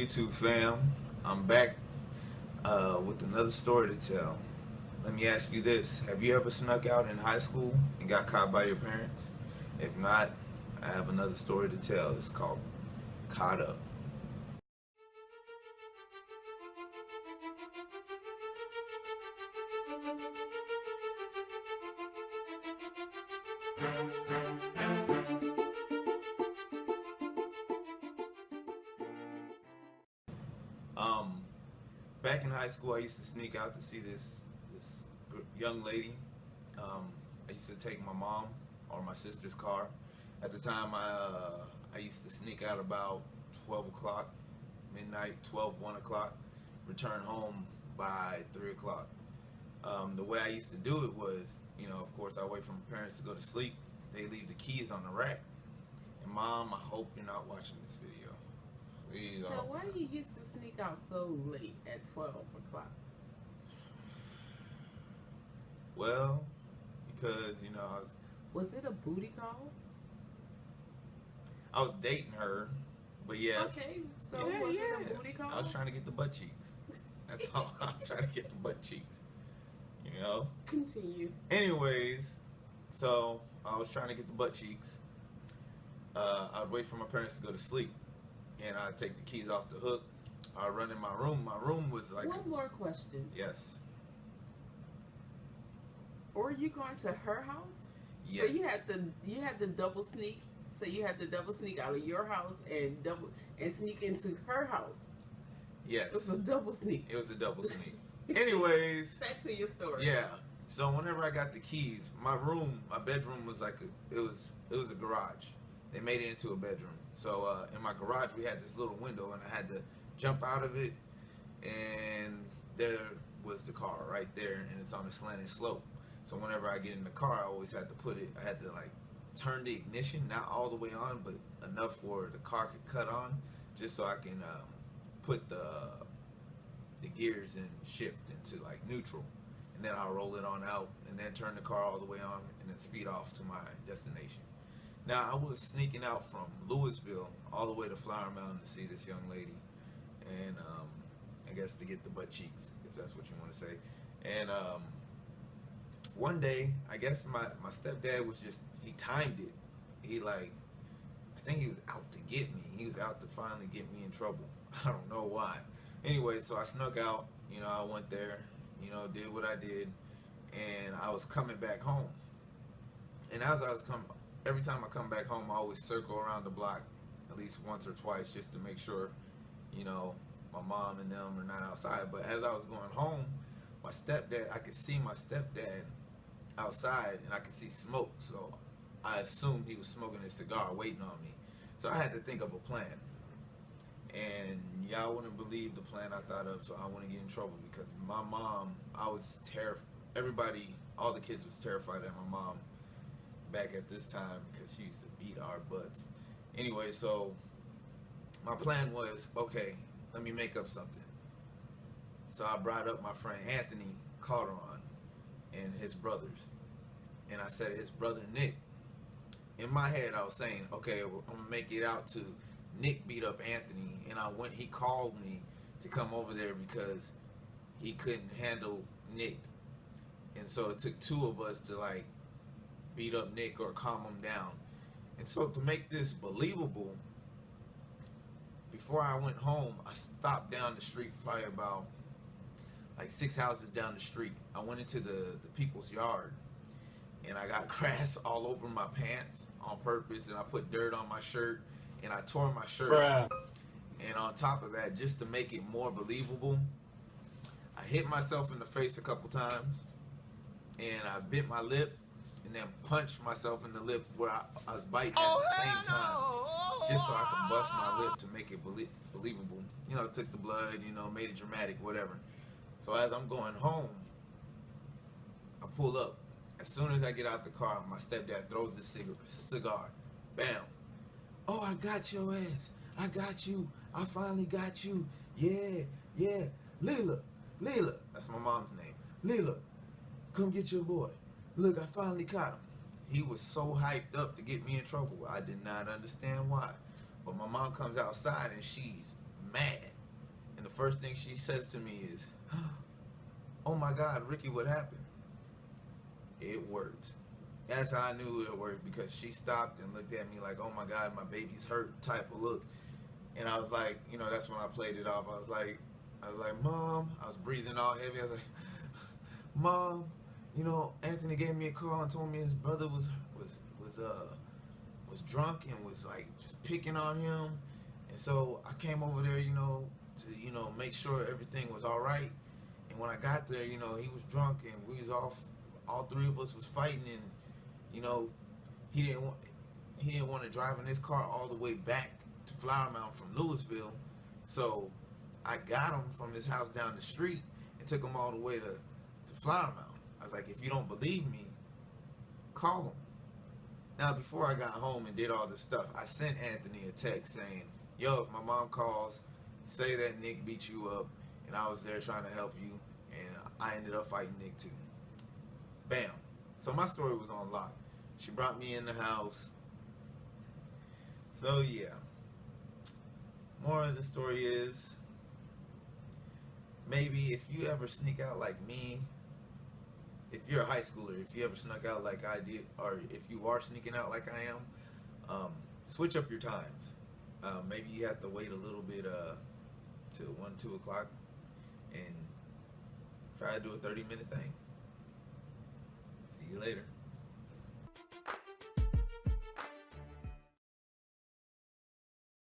YouTube fam? I'm back with another story to tell. Let me ask you this. Have you ever snuck out in high school and got caught by your parents? If not, I have another story to tell. It's called Caught Up. Um, Back in high school, I used to sneak out to see this young lady. I used to take my mom or my sister's car. At the time, I used to sneak out about 12 o'clock, midnight, 12, 1 o'clock, return home by 3 o'clock. The way I used to do it was, of course, I wait for my parents to go to sleep. They leave the keys on the rack. And Mom, I hope you're not watching this video. Please So don't. why you used to sneak out so late at 12 o'clock? Well, because Was it a booty call? I was dating her, but yes. Okay, so Yeah, was yeah. it a booty call? I was trying to get the butt cheeks. That's all. I was trying to get the butt cheeks. Continue. Anyways, so I was trying to get the butt cheeks. I'd wait for my parents to go to sleep, and I'd take the keys off the hook. I'd run in my room. My room was like One more question. yes, Or you going to her house? yes. So you had the double sneak. So you had to double sneak out of your house and sneak into her house. Yes. It was a double sneak. It was a double sneak. Anyways, Back to your story. yeah. So whenever I got the keys, my bedroom was like it was a garage. They made it into a bedroom. So in my garage we had this little window, and I had to jump out of it, and there was the car right there, and it's on a slanted slope. So whenever I get in the car, I always had to I had to like turn the ignition, not all the way on, but enough for the car could cut on, just so I can put the gears and shift into like neutral, and then I'll roll it on out, and then turn the car all the way on, and then speed off to my destination. Now I was sneaking out from Louisville all the way to Flower Mountain to see this young lady, and I guess to get the butt cheeks, if that's what you want to say. And one day, I guess my stepdad was he timed it. I think he was out to get me. He was out to finally get me in trouble. I don't know why. Anyway, so I snuck out. I went there. Did what I did, and I was coming back home. And as I was coming, every time I come back home, I always circle around the block at least once or twice just to make sure, my mom and them are not outside. But as I was going home, I could see my stepdad outside, and I could see smoke. So I assumed he was smoking a cigar, waiting on me. So I had to think of a plan. And y'all wouldn't believe the plan I thought of, so I wouldn't get in trouble, because my mom, I was terrified. Everybody, all the kids was terrified at my mom back at this time, because she used to beat our butts. Anyway, so my plan was, okay, let me make up something. So I brought up my friend Anthony Calderon and his brothers. And I said, his brother Nick. In my head, I was saying, okay, well, I'm gonna make it out to Nick beat up Anthony, and he called me to come over there because he couldn't handle Nick. And so it took two of us to like beat up Nick or calm him down. And so to make this believable, before I went home, I stopped down the street, probably about like 6 houses down the street. I went into the people's yard, and I got grass all over my pants on purpose, and I put dirt on my shirt, and I tore my shirt. Bruh. And on top of that, just to make it more believable, I hit myself in the face a couple times, and I bit my lip, and then punched myself in the lip where I was biting at the same time, just so I can bust my lip to make it believable. Took the blood, made it dramatic, whatever. So as I'm going home, I pull up. As soon as I get out the car, my stepdad throws the cigar. Bam. Oh, I got your ass. I got you. I finally got you. Yeah, yeah. Leela. That's my mom's name. Leela, come get your boy. Look, I finally caught him. He was so hyped up to get me in trouble. I did not understand why. But my mom comes outside and she's mad. first thing she says to me is, "Oh my God, Rickie, what happened?" It worked. That's how I knew it worked, because she stopped and looked at me like, "Oh my God, my baby's hurt," type of look. And I was like, that's when I played it off. I was like, "Mom," I was breathing all heavy. I was like, "Mom, Anthony gave me a call and told me his brother was drunk and was like just picking on him, and so I came over there, to make sure everything was all right. And when I got there, he was drunk and we was all three of us was fighting, and he didn't want to drive in his car all the way back to Flower Mound from Louisville, so I got him from his house down the street and took him all the way to Flower Mound. I was like, if you don't believe me, call him." Now, before I got home and did all this stuff, I sent Anthony a text saying, "Yo, if my mom calls, say that Nick beat you up and I was there trying to help you, and I ended up fighting Nick too." Bam. So my story was on lock. She brought me in the house. So yeah. More of the story is, maybe if you ever sneak out like me, if you're a high schooler, if you ever snuck out like I did, or if you are sneaking out like I am, switch up your times. Maybe you have to wait a little bit till 1, 2 o'clock and try to do a 30-minute thing. See you later.